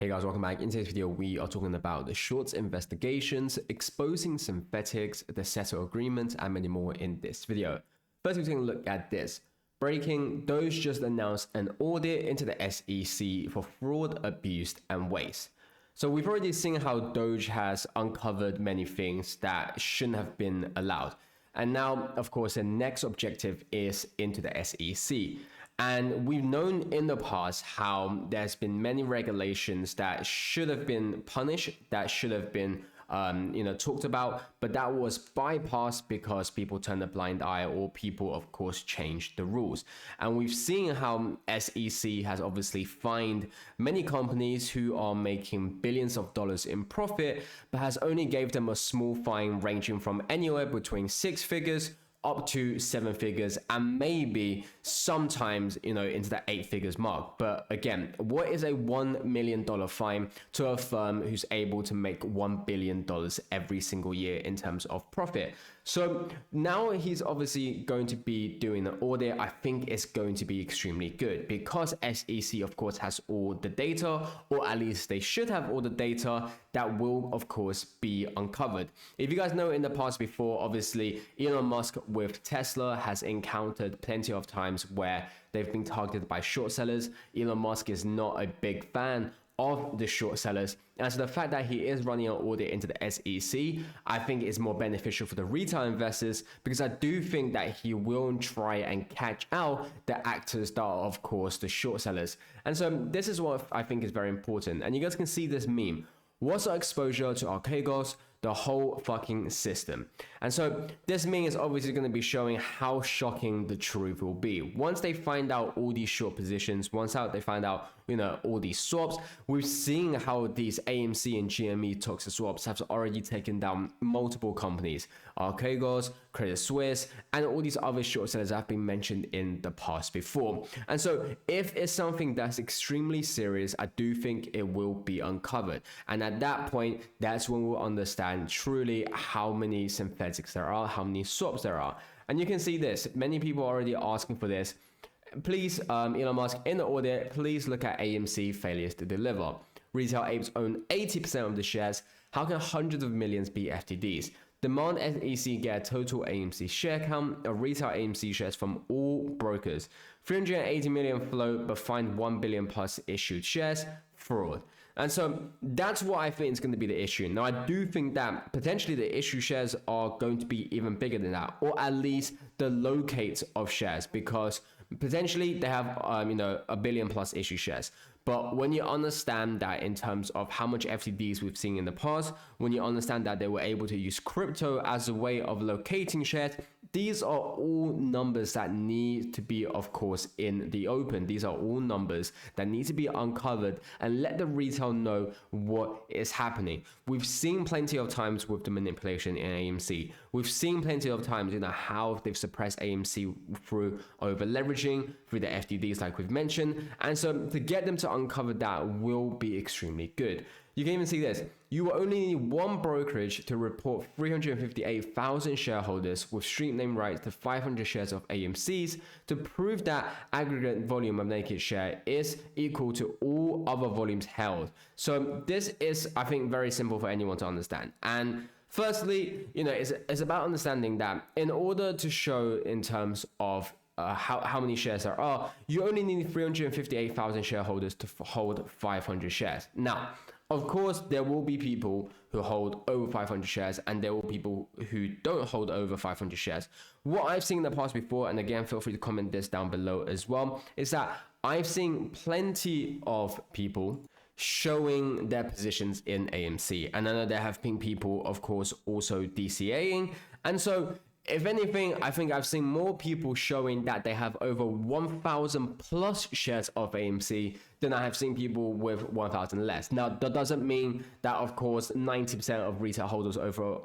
Hey guys, welcome back. In today's video, we are talking about the shorts investigations, exposing synthetics, the settle agreement, and many more in this video. First, we're taking a look at this. Breaking, Doge just announced an audit into the SEC for fraud, abuse, and waste. So we've already seen how Doge has uncovered many things that shouldn't have been allowed. And now, of course, the next objective is into the SEC. And we've known in the past how there's been many regulations that should have been punished, that should have been talked about, but that was bypassed because people turned a blind eye or people, of course, changed the rules. And we've seen how SEC has obviously fined many companies who are making billions of dollars in profit, but has only gave them a small fine ranging from anywhere between 6 figures up to 7 figures, and maybe sometimes, into that 8 figures mark. But again, what is a $1 million fine to a firm who's able to make $1 billion every single year in terms of profit? So now he's obviously going to be doing an audit. I think it's going to be extremely good because SEC, of course, has all the data, or at least they should have all the data that will, of course, be uncovered. If you guys know in the past before, obviously, Elon Musk with Tesla has encountered plenty of times where they've been targeted by short sellers. Elon Musk is not a big fan of the short sellers, and so the fact that he is running an audit into the SEC, I think is more beneficial for the retail investors, because I do think that he will try and catch out the actors that are, of course, the short sellers. And so this is what I think is very important, and you guys can see this meme. What's our exposure to our kohrs? The whole fucking system. And so this meme is obviously going to be showing how shocking the truth will be. Once they find out all these short positions, once they find out, all these swaps, we've seen how these AMC and GME toxic swaps have already taken down multiple companies. Our kohrs, Credit Suisse, and all these other short sellers have been mentioned in the past before. And so if it's something that's extremely serious, I do think it will be uncovered. And at that point, that's when we'll understand truly how many synthetics there are, how many swaps there are. And you can see this. Many people are already asking for this. Please, Elon Musk, in the audit, please look at AMC failures to deliver. Retail apes own 80% of the shares. How can hundreds of millions be FTDs? Demand SEC get a total AMC share count of retail AMC shares from all brokers. 380 million float, but find 1 billion plus issued shares. Fraud. And so that's what I think is going to be the issue. Now, I do think that potentially the issue shares are going to be even bigger than that, or at least the locates of shares, because potentially they have, a billion plus issue shares. But when you understand that in terms of how much FTDs we've seen in the past, when you understand that they were able to use crypto as a way of locating shares, these are all numbers that need to be, of course, in the open. These are all numbers that need to be uncovered and let the retail know what is happening. We've seen plenty of times with the manipulation in AMC. We've seen plenty of times, how they've suppressed AMC through over leveraging, through the FTDs like we've mentioned. And so to get them to uncover that will be extremely good. You can even see this. You will only need one brokerage to report 358,000 shareholders with street name rights to 500 shares of AMCs to prove that aggregate volume of naked share is equal to all other volumes held. So this is, I think, very simple for anyone to understand. And firstly, it's about understanding that in order to show in terms of how many shares there are, you only need 358,000 shareholders to hold 500 shares. Now, of course, there will be people who hold over 500 shares, and there will be people who don't hold over 500 shares. What I've seen in the past before, and again, feel free to comment this down below as well, is that I've seen plenty of people showing their positions in AMC. And I know there have been people, of course, also DCAing. And so if anything, I think I've seen more people showing that they have over 1,000 plus shares of AMC than I have seen people with 1,000 less. Now, that doesn't mean that, of course, 90% of retail holders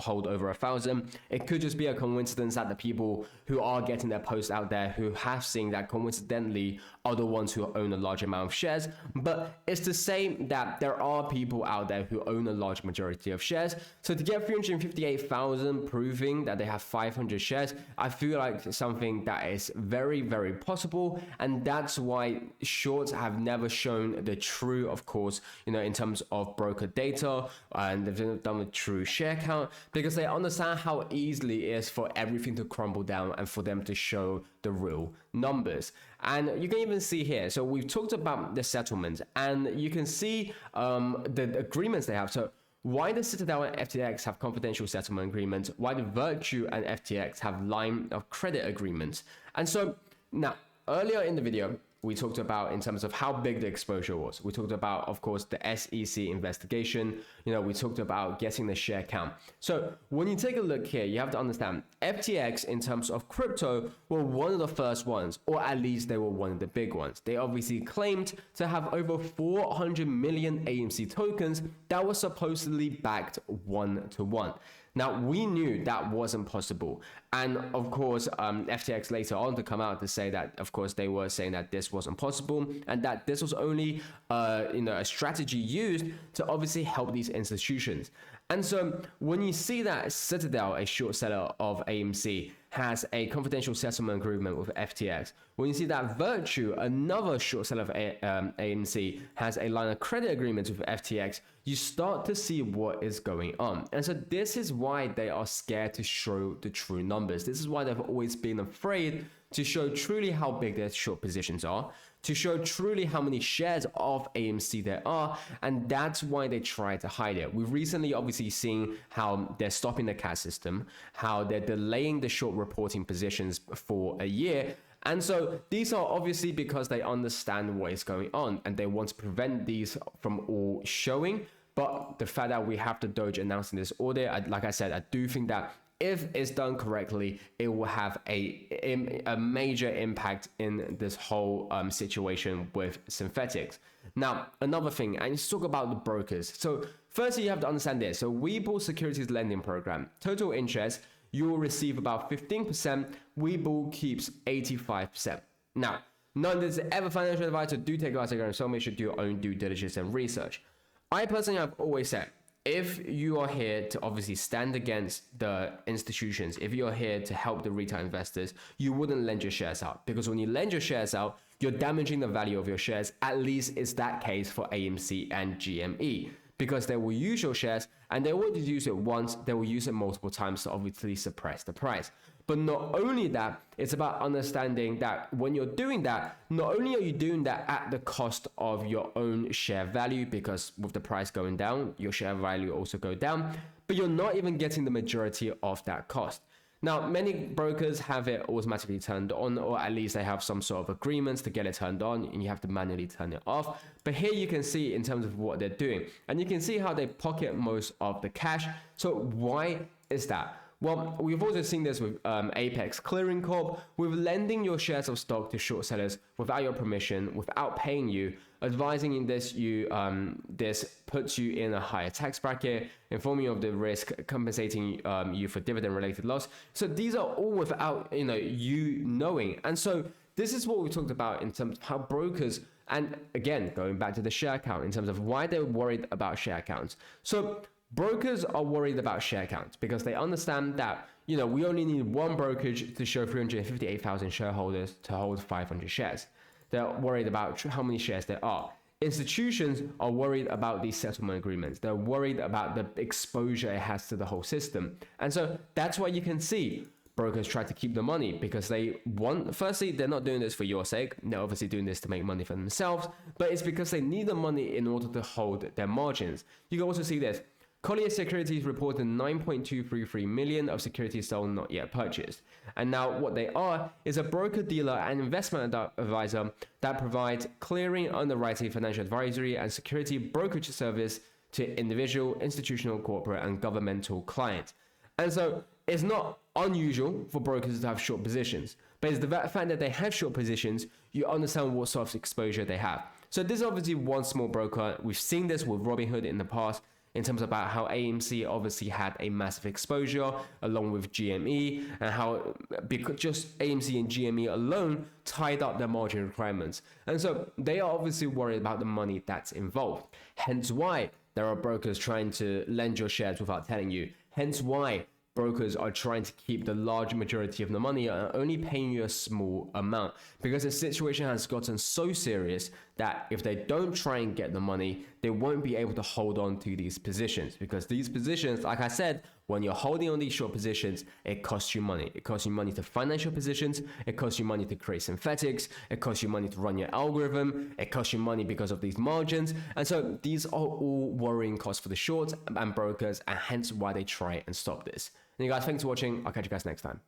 hold over 1,000. It could just be a coincidence that the people who are getting their posts out there who have seen that coincidentally are the ones who own a large amount of shares. But it's to say that there are people out there who own a large majority of shares. So to get 358,000 proving that they have 500 shares, I feel like something that is very, very possible. And that's why shorts have never shown the true, of course, in terms of broker data, and they've done the true share count, because they understand how easily it is for everything to crumble down and for them to show the real numbers. And you can even see here, so we've talked about the settlements, and you can see the agreements they have. So why the Citadel and FTX have confidential settlement agreements, why the Virtue and FTX have line of credit agreements. And so now, earlier in the video, we talked about in terms of how big the exposure was. We talked about, of course, the SEC investigation. We talked about getting the share count. So when you take a look here, you have to understand FTX in terms of crypto were one of the first ones, or at least they were one of the big ones. They obviously claimed to have over 400 million AMC tokens that were supposedly backed 1-to-1. Now, we knew that wasn't possible. And of course, FTX later on to come out to say that, of course, they were saying that this wasn't possible and that this was only, a strategy used to obviously help these institutions. And so when you see that Citadel, a short seller of AMC, has a confidential settlement agreement with FTX, when you see that Virtue, another short seller of AMC, has a line of credit agreement with FTX, you start to see what is going on. And so this is why they are scared to show the true numbers. This is why they've always been afraid to show truly how big their short positions are, to show truly how many shares of AMC there are, and that's why they try to hide it. We've recently obviously seen how they're stopping the CAS system, how they're delaying the short reporting positions for a year, and so these are obviously because they understand what is going on and they want to prevent these from all showing. But the fact that we have the Doge announcing this audit, like I said, I do think that if it's done correctly, it will have a major impact in this whole situation with synthetics. Now, another thing, and let's talk about the brokers. So firstly, you have to understand this. So Webull Securities Lending Program, total interest, you will receive about 15%. Webull keeps 85%. Now, none of this is ever financial advice, so do take advice and so make sure to do your own due diligence and research. I personally have always said, if you are here to obviously stand against the institutions, if you're here to help the retail investors, you wouldn't lend your shares out, because when you lend your shares out, you're damaging the value of your shares. At least it's that case for AMC and GME, because they will use your shares and they won't just use it once, they will use it multiple times to obviously suppress the price. But not only that, it's about understanding that when you're doing that, not only are you doing that at the cost of your own share value, because with the price going down, your share value also go down, but you're not even getting the majority of that cost. Now, many brokers have it automatically turned on, or at least they have some sort of agreements to get it turned on, and you have to manually turn it off. But here you can see in terms of what they're doing, and you can see how they pocket most of the cash. So why is that? Well, we've also seen this with Apex Clearing Corp, with lending your shares of stock to short sellers without your permission, without paying you, advising in this, this puts you in a higher tax bracket, informing you of the risk, compensating you for dividend-related loss. So these are all without you knowing. And so this is what we talked about in terms of how brokers, and again, going back to the share count, in terms of why they're worried about share counts. So brokers are worried about share counts because they understand that, we only need one brokerage to show 358,000 shareholders to hold 500 shares. They're worried about how many shares there are. Institutions are worried about these settlement agreements. They're worried about the exposure it has to the whole system. And so that's why you can see brokers try to keep the money, because they want, firstly, they're not doing this for your sake. They're obviously doing this to make money for themselves, but it's because they need the money in order to hold their margins. You can also see this. Collier Securities reported 9.233 million of securities sold not yet purchased. And now what they are is a broker dealer and investment advisor that provides clearing, underwriting, financial advisory, and security brokerage service to individual, institutional, corporate, and governmental clients. And so it's not unusual for brokers to have short positions, but it's the fact that they have short positions, you understand what sort of exposure they have. So this is obviously one small broker. We've seen this with Robinhood in the past, in terms of about how AMC obviously had a massive exposure along with GME, and how because just AMC and GME alone tied up their margin requirements. And so they are obviously worried about the money that's involved. Hence why there are brokers trying to lend your shares without telling you. Hence why brokers are trying to keep the large majority of the money and only paying you a small amount, because the situation has gotten so serious that if they don't try and get the money, they won't be able to hold on to these positions, because these positions, like I said, when you're holding on these short positions, it costs you money. It costs you money to finance your positions. It costs you money to create synthetics. It costs you money to run your algorithm. It costs you money because of these margins. And so these are all worrying costs for the shorts and brokers, and hence why they try and stop this. And you guys, thanks for watching. I'll catch you guys next time.